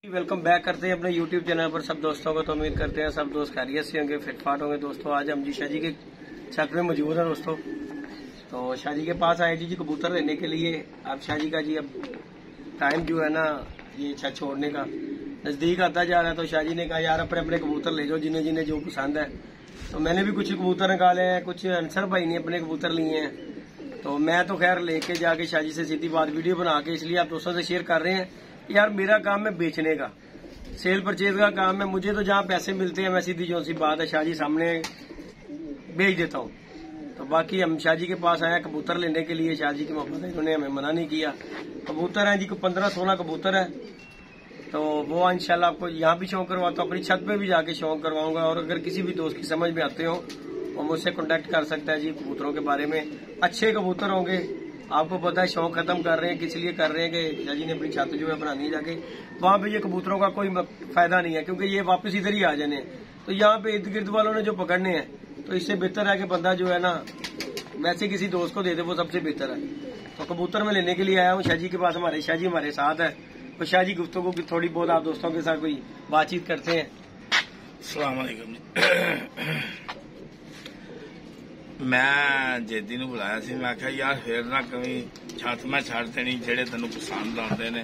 Welcome back करते हैं अपने YouTube चैनल पर सब दोस्तों को। तो उम्मीद करते हैं सब दोस्त खैरियत से होंगे, फिटफाट होंगे। दोस्तों आज हम जी शाहजी के छत में मौजूद हैं दोस्तों। तो शाहजी के पास आए जी कबूतर लेने के लिए। अब शाहजी का जी अब टाइम जो है ना ये छत छोड़ने का नज़दीक आता जा रहा है। तो शाहजी ने कहा यार अपने अपने कबूतर ले जाओ जिन्हें जिन्हें जो पसंद है। तो मैंने भी कुछ कबूतर निकाले हैं, कुछ अंसर भाई ने अपने कबूतर लिए हैं। तो मैं तो खैर लेके जाके शाहजी से सीधी बात वीडियो बना के इसलिए आप दोस्तों से शेयर कर रहे हैं। यार मेरा काम है बेचने का, सेल परचेज का काम है। मुझे तो जहाँ पैसे मिलते हैं मैं सीधी जो सी बात है शाहजी सामने बेच देता हूँ। तो बाकी हम शाहजी के पास आए कबूतर लेने के लिए। शाहजी की मोहब्बत है, इन्होंने हमें मना नहीं किया। कबूतर है जी को 15-16 कबूतर है। तो वो इंशाल्लाह आपको यहाँ भी शौक करवाता हूँ, अपनी छत पे भी जाके शौक करवाऊंगा। और अगर किसी भी दोस्त की समझ में आते हो वो मुझसे कॉन्टेक्ट कर सकता है जी कबूतरों के बारे में। अच्छे कबूतर होंगे, आपको पता है शौक खत्म कर रहे हैं, किस लिए कर रहे हैं कि शाहजी ने अपनी छत जो है बनानी है जाके वहां पे। ये कबूतरों का कोई फायदा नहीं है क्योंकि ये वापस इधर ही आ जाने हैं। तो यहाँ पे इर्द गिर्द वालों ने जो पकड़ने हैं तो इससे बेहतर है कि बंदा जो है ना वैसे किसी दोस्त को दे दे, वो सबसे बेहतर है। तो कबूतर में लेने के लिए आया हूँ शाहजी के पास। हमारे शाहजी हमारे साथ है। तो शाहजी गुफ्तगू की थोड़ी बहुत आप दोस्तों के साथ कोई बातचीत करते हैं। अस्सलाम वालेकुम जी। मैं जेदी नूं बुलाया सी, मैं आख्या यार फिर ना कभी छत मैं छड़ देनी, जेड़े तेनों पसंद आते ने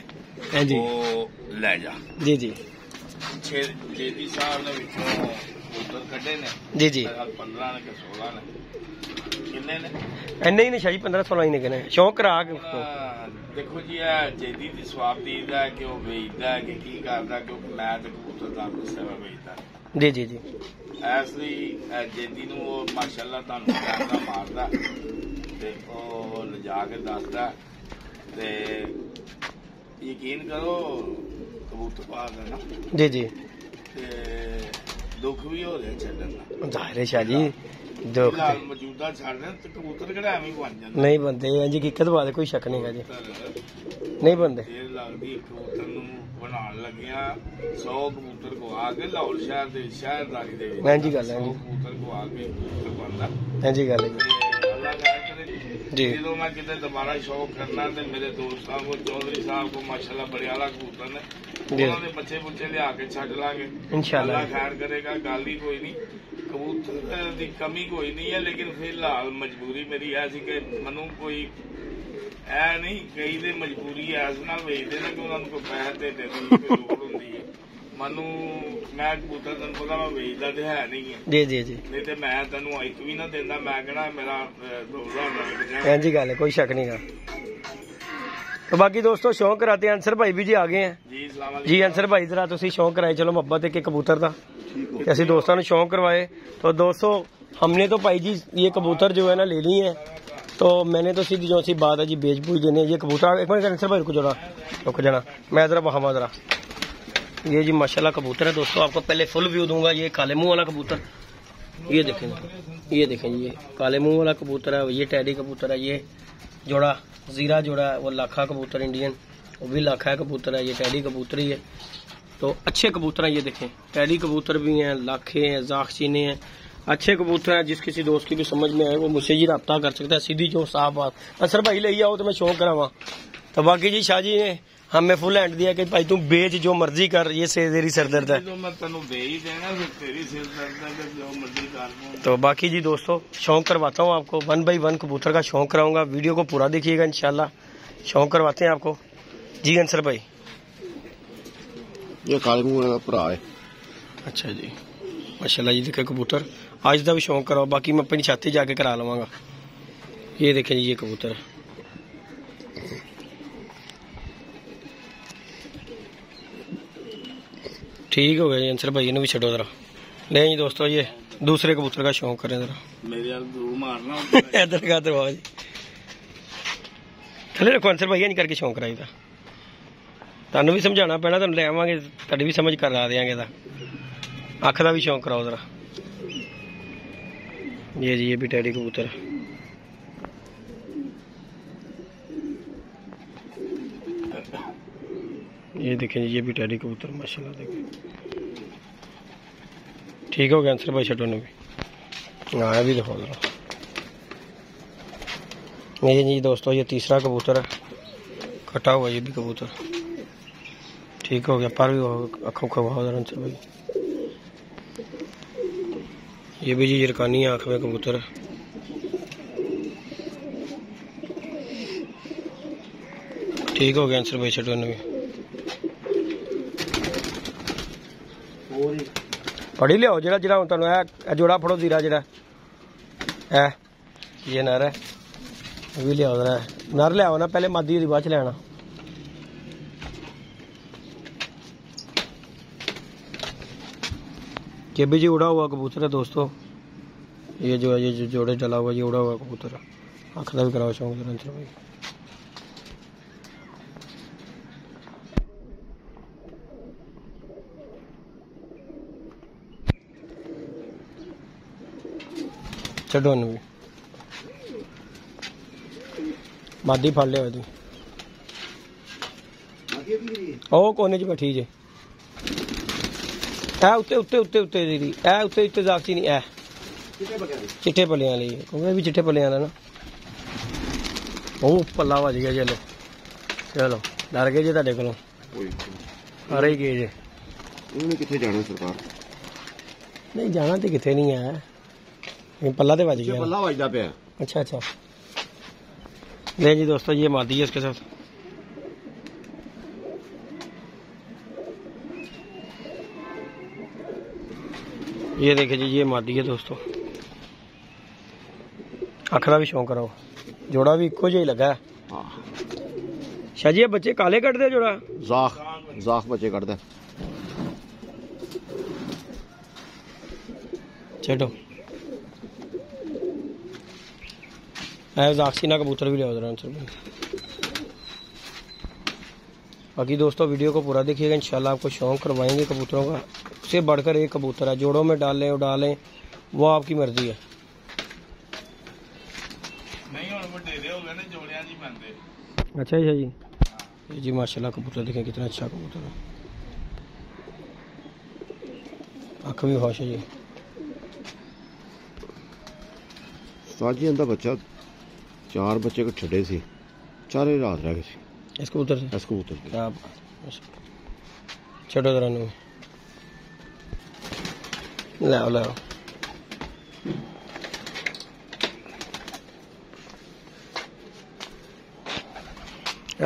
वो लै जा। जी जी जेदी साहब ने विचों कबूतर कड्ढे ने जी जी 15 ने 16 ने किन्ने ने इन्ने ही ने शाहजी 15-16 ही ने किने शौक करा के। देखो जी जेदी दी स्वाब दीदा है कि वो बेचदा है कि की करदा, क्योंकि मैं तो कबूतर दा गुस्से में बेचदा। जी जी जी इसलिए जेदी नूं माशाअल्लाह तुहानूं कैमरा मारदा ते ओ लिजा के दसदा ते यकीन करो कबूतर पाल देना। जी जी ते दुख भी हो रहा छड्डण दा। जाहिर है शाहजी दुख फिलहाल मौजूदा छड़ रहे ते कबूतर किहड़ा एवें बन जांदे नहीं बनते जी, हकीकत बात है, कोई शक नहीं है जी, नहीं बनते। देर लगदी कबूतर नूं बनाउण लगिया 100 कबूतर को आके लाहौर शहर दे शहरदारी दे विच हां जी गल है 100 कबूतर को आके कबूतर बनदा। हां जी गल है ते अल्लाह खैर करे जी। जो मैं कितने दोबारा शौक करना तो मेरे दोस्त साहब को चौधरी साहब को माशाल्लाह बड़े आला कबूतर ने उन्होंने बच्चे बुच्चे लिया के छड़ लांगे इंशाल्लाह। खैर करेगा, गल ही कोई नहीं, कबूतर की कमी कोई नहीं है। लेकिन फिलहाल मजबूरी मेरी ऐसी कि मनु कोई ऐ नहीं, कई दे मजबूरी इस नाल वेचदे ने कि उन्होंने कोई पैसे दे लोड़ होंदी है। मनु मैं कबूतर तेन पता मैं वेचदा तो है नहीं है जी जी जी, नहीं तो मैं तेन एक भी ना देंदा, मैं कहना मेरा 2000 हां जी गल है, कोई शक नहीं है। तो बाकी दोस्तों शौक कराते हैं। अंसर भाई भी जी आ गए हैं जी। सलाम अलैकुम जी अंसर भाई जरा तुसी शौक कराए चलो मोहब्बत एक कबूतर का ऐसे दोस्तों ने शौक करवाए। तो दोस्तों हमने तो भाई जी ये कबूतर जो है ना ले ली है। तो मैंने तो सीधी जो सी बात है जी बेच बूझ देने ये कबूतर। एक मिनट अंसर भाई रुक जाना मैं जरा वहां जरा। ये जी माशाल्लाह कबूतर है दोस्तों, आपको पहले फुल व्यू दूंगा। ये काले मुंह वाला कबूतर, ये देखें जी, ये काले मुंह वाला कबूतर है, ये टैडी कबूतर है, ये जोड़ा जीरा जोड़ा है, वो लाखा कबूतर इंडियन, वो भी लाखा कबूतर है, ये टैडी कबूतर ही है। तो अच्छे कबूतर हैं, ये देखें टैडी कबूतर भी हैं, लाखे हैं, जाखचीने हैं, अच्छे कबूतर हैं। जिस किसी दोस्त की भी समझ में आए वो मुझसे जी रब्ता कर सकता है, सीधी जो साफ बात। अंसर भाई ले आओ तो मैं शौक करावा। तो बाकी जी शाहजी ने हमें फुल हैंड दिया कि भाई तू बेच जो मर्जी कर, ये से तेरी सिरदर्द है। तो बाकी जी दोस्तों शौक करवाता हूँ आपको, 1 बाई 1 कबूतर का शौक कराऊंगा। वीडियो को पूरा देखिएगा इंशाल्लाह। शौक करवाते हैं आपको जी अंसर भाई। ये काले मुंह वाला भरा है। अच्छा जी माशाल्लाह जी, देखे कबूतर आज का भी शौक कराओ, बाकी मैं अपनी छाती जाके करा लवांगा। ये देखें जी ये कबूतर ठीक हो गया जी। अंसर भाई ने भी छो जरा। नहीं जी दोस्तों ये दूसरे कबूतर का शौक करें जरा, मेरे मारना इधर का दरवाज थले रखो। अंसर भाई नहीं करके शौक कराई था, तुहानू भी समझाना पैना, तुहानू ले आवांगे, तुहाडी भी समझ करा देंगे। अख का भी शौक कराओ जरा। ये जी ये भी टैडी कबूतर, ये देखें जी ये भी टैडी कबूतर माशाल्लाह देखें। ठीक हो गया अंसर भाई छठो ने भी आया भी देखो जरा। ये जी दोस्तों ये तीसरा कबूतर है, कटा हुआ ये भी कबूतर। ठीक हो गया, पर भी अखों खवा अंसर भाई। ये भी जी यरकानी आँख में कबूतर है। ठीक हो गया अंसर भाई, छो भी फड़ी लिया जरा जरा तुम जोड़ा फड़ो जीरा जरा है ये नर है भी लिया नर लिया ना, पहले मादी बाद च लेना। ये भी जी उड़ा हुआ कबूतर है दोस्तों, ये जो है ये जोड़े डला हुआ ये उड़ा हुआ कबूतर है। आँख का भी कराओ शौक जरा अंसर भाई। छो भी मादी फड़ लिया तू ओ कोने च बैठी जे ए उत्ते उत्ते उत्ते उत्ते दीदी ए उत्ते उत्ते जागती नहीं ए चिट्टे पलियां वाली क्योंकि भी चिट्टे पलियां वाला ना। ओ पल्ला बज गया, चलो चलो डर गए जे तुहाडे कोलों सारे ही गए जे। किथे जाना सरकार नहीं जाना तो किथे नहीं है, पल्ला तो बज गया, पल्ला बजदा पिया। अच्छा अच्छा ले जी दोस्तों ये मादी है इसके साथ। ये देखिए जी ये मादी है दोस्तों। अख का भी शौक कराओ, जोड़ा भी इको जी लगा है। शाह जी ये बच्चे काले कटदे जोड़ा जाख बच्चे कटदे। चलो जाक्सीना कबूतर भी ले आंसर भाई। बाकी दोस्तों वीडियो को पूरा देखिएगा, इंशाल्लाह आपको शौक करवाएंगे कबूतरों का। उससे बढ़कर एक कबूतर है, जोड़ों में डालें उड़ालें वो आपकी मर्जी है। अच्छा जी ये जी माशाल्लाह कबूतर देखें कितना अच्छा कबूतर है, आँख भी होश है जी। साजी अंदा बच्चा 4 बच्चे को छड़े सी, चारे रात रह गए इस कबूतर से। छोड़ो जरा नु लाओ लाओ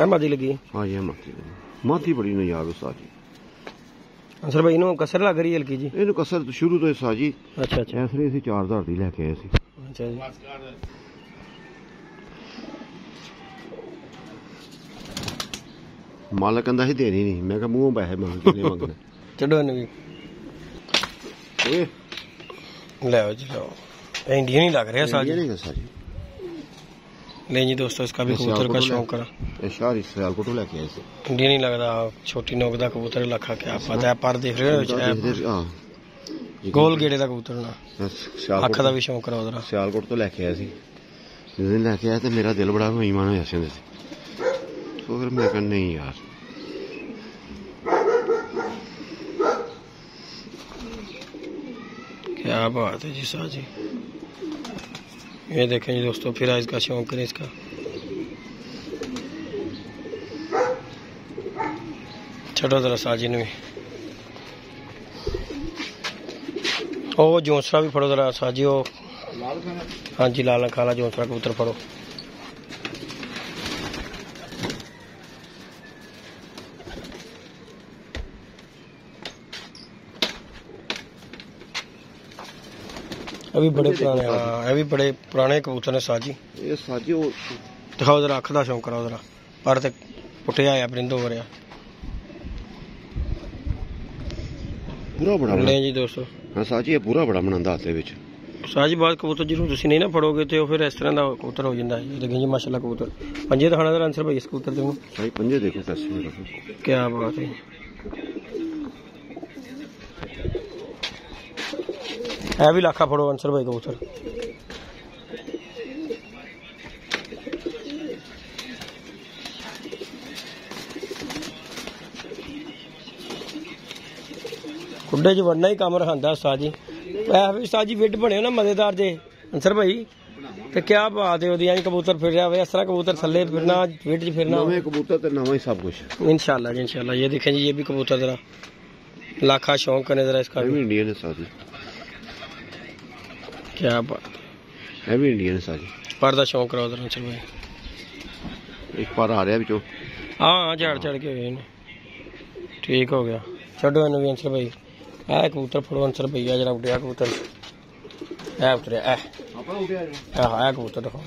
मादी लगी। हाँ ये मादी बड़ी ना यार साजी अंसर भाई इन्हों कसर लग रही है हल्की जी। इन्हों कसर शुरू तो साजी अच्छा अच्छा ऐसे असी 4000 दी लेके आए सी। अच्छा जी मालक कहता ही देनी नहीं, मैं मुंह पैसे मंगने चढ़ो भी लाओ जी लाओ, इंडियन ही लग रहा है साजी। नहीं जी दोस्तों इसका भी कबूतर का शौक करा, सियालकोट लेके आए थे। इंडियन ही लगता, छोटी नोक का कबूतर लखा क्या पता है, पर देख रहे हो गोल गेड़े का कबूतर ना। अख का भी शौक करा उधर सियालकोट तो लेके आया जिस दिन लेके आया तो मेरा दिल बड़ा बेईमान होया सी, तो फिर मैं कहना नहीं यार क्या बात है जी साजी। ये देखें जी दोस्तों फिर इसका शौक करें इसका। छोड़ो जरा साजी ने भी ओ जोंसरा भी फड़ो जरा साजी। ओ हाँ जी लाल खाला जोंसरा कबूतर फड़ो। अभी बड़े पुराने, हाँ अभी बड़े पुराने कबूतर ने साजी। ये साजी दिखाओ जरा अख का शौक कराओ जरा, पर ते पुटिया आया परिंद हो रहा पूरा बड़ा नहीं जी दोस्तों। हाँ साजी ये पूरा बड़ा बनांदा हाथे विच साजी बात कबूतर जिन्हों तुसीं नहीं ना फड़ोगे तो फिर इस तरह का कबूतर हो जाता है। देखें जी माशाल्लाह कबूतर पंजे दिखाना जरा अंसर भाई इस कबूतर को भाई पंजे देखो कैसे, क्या बात है। है भी लाखा फड़ो अंसर भाई कबूतर। खुड्डे च वड़ना ही कम रखांदा साजी। साजी विड बने ना मजेदार जे अंसर भाई, ਤੇ ਕੀ ਬਾਤ ਹੈ ਉਹਦੀਆਂ ਕਬੂਤਰ ਫਿਰ ਰਿਹਾ ਵੇ ਇਸ ਤਰ੍ਹਾਂ कबूतर थल्ले फिरना वेट च फिरना नवे कबूतर तो नवा ही सब कुछ इंशाल्लाह इंशाल्लाह। ये देखें जी ये भी कबूतर जरा लाखा शौक करने जरा इसका भी इंडियन है साजी। क्या बात है भी इंडियन है साजी। पर्दा शौक कराओ जरा चल भाई एक पर आ रहा बिचो हाँ चढ़ चढ़ के हुए ठीक हो गया छो इन भी अंसर भाई है कबूतर फड़ो अंसर भैया जरा उठा कबूतर है उतरिया है कबूतर दिखाओ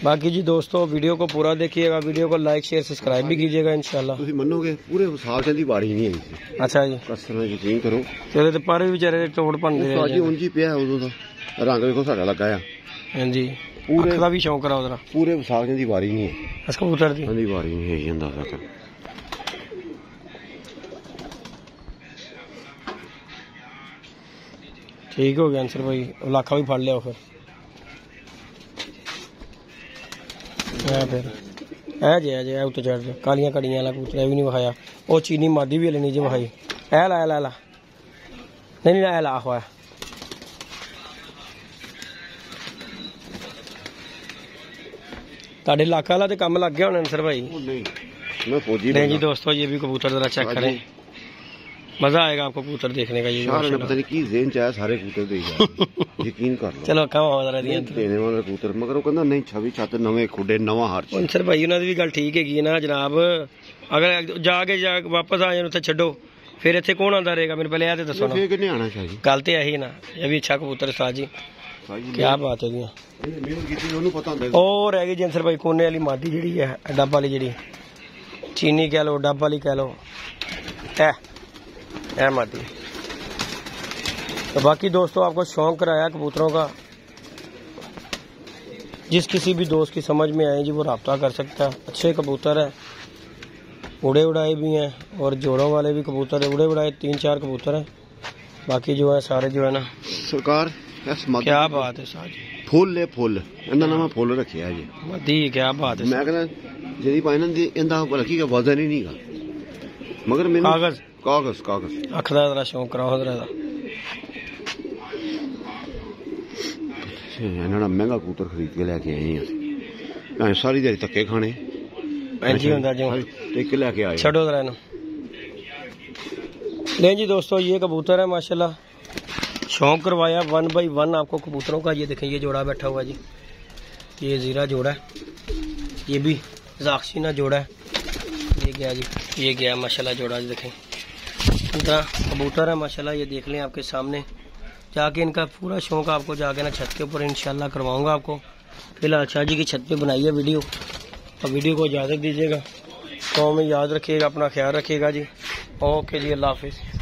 बाकी जी दोस्तों वीडियो को पूरा देखिएगा, वीडियो को लाइक शेयर सब्सक्राइब भी कीजिएगा इंशाल्लाह। तुम मनोगे पूरे साल चंदी बारी नहीं आई। अच्छा जी कसम यकीन करो तेरे तो पर भी बेचारे तोड़ भनदे जी उंजी पिया उदों दा रंग देखो साडा लगा है। हां जी पूरे का भी शौक कराओ जरा पूरे साल चंदी बारी नहीं है इस कबूतर दी चंदी बारी नहीं है अंदाजा कर। ठीक हो गया आंसर भाई लाखा भी फड़ लिया फिर है उत्ते चढ़ कालियां कड़ियां वाला कबूतर भी नहीं विखाया वो चीनी मादी भी हले नहीं जी विखाई ऐ ला नहीं ऐ ला होया ताड़े लाखा वाला तो कम लग गया होना आंसर भाई नहीं जी दोस्तों ये भी कबूतर जरा चेक करें मजा आएगा आपको कबूतर देखने का। ये पता नहीं की ज़हन चाहे सारे कबूतर देख यकीन कर लो चलो कम हो जरा देने वाले कबूतर मगर वो कहंदा नहीं छवि छत नवे खुडे नवा हर चीज अंसर भाई उन्होंने भी गल ठीक है ना जनाब अगर जाके वापस आ जाए उत्थे छड्डो फिर इत्थे कौन आंदा रहेगा मेरे पहले तो दसो ना गल तो यही ना। ये भी अच्छा कबूतर साज जी क्या बात है जी और रह गई जी अंसर भाई कोने वाली मादी जी है डब वाली जी चीनी कह लो डब वाली कह लो है मादी। तो बाकी दोस्तों आपको शौक कराया कबूतरों का जिस किसी भी दोस्त की समझ में आए जी वो रब्ता कर सकता है। अच्छे कबूतर है उड़े उड़ाए भी हैं और जोड़ों वाले भी कबूतर है उड़े उड़ाए 3-4 कबूतर हैं बाकी जो है सारे जो है ना सरकार क्या बात है साज फुल है फुल इन्ना नाम फुल रखिया जी मदी क्या बात है मैं कहना जेदी पाइन दी इंदा बल्कि का वजन ही नहीं का मगर मैं कागज कागज कागज अखदा जरा शौक कराओ जरा इन्ना महंगा कबूतर खरीद के लेके आए हैं सारी दिहाड़ी धक्के खाने जी होंदा जो एक लेके आए छड़ो जरा इन्हू नहीं जी दोस्तों ये कबूतर है माशाल्लाह शौक करवाया 1 बाई 1 आपको कबूतरों का। ये देखें ये जोड़ा बैठा हुआ जी ये जीरा जोड़ा है ये भी जाक्सीना जोड़ा है ये गया जी ये गया माशाल्लाह जोड़ा जी देखें इनका कबूतर है माशाल्लाह। ये देख लें आपके सामने जाके इनका पूरा शौक आपको जाके ना छत के ऊपर इंशाल्लाह करवाऊंगा आपको। फिलहाल शाह जी की छत पे बनाई है वीडियो और वीडियो को इजाज़त दीजिएगा तो हमें याद रखिएगा अपना ख्याल रखिएगा जी। ओके जी अल्लाह हाफिज़।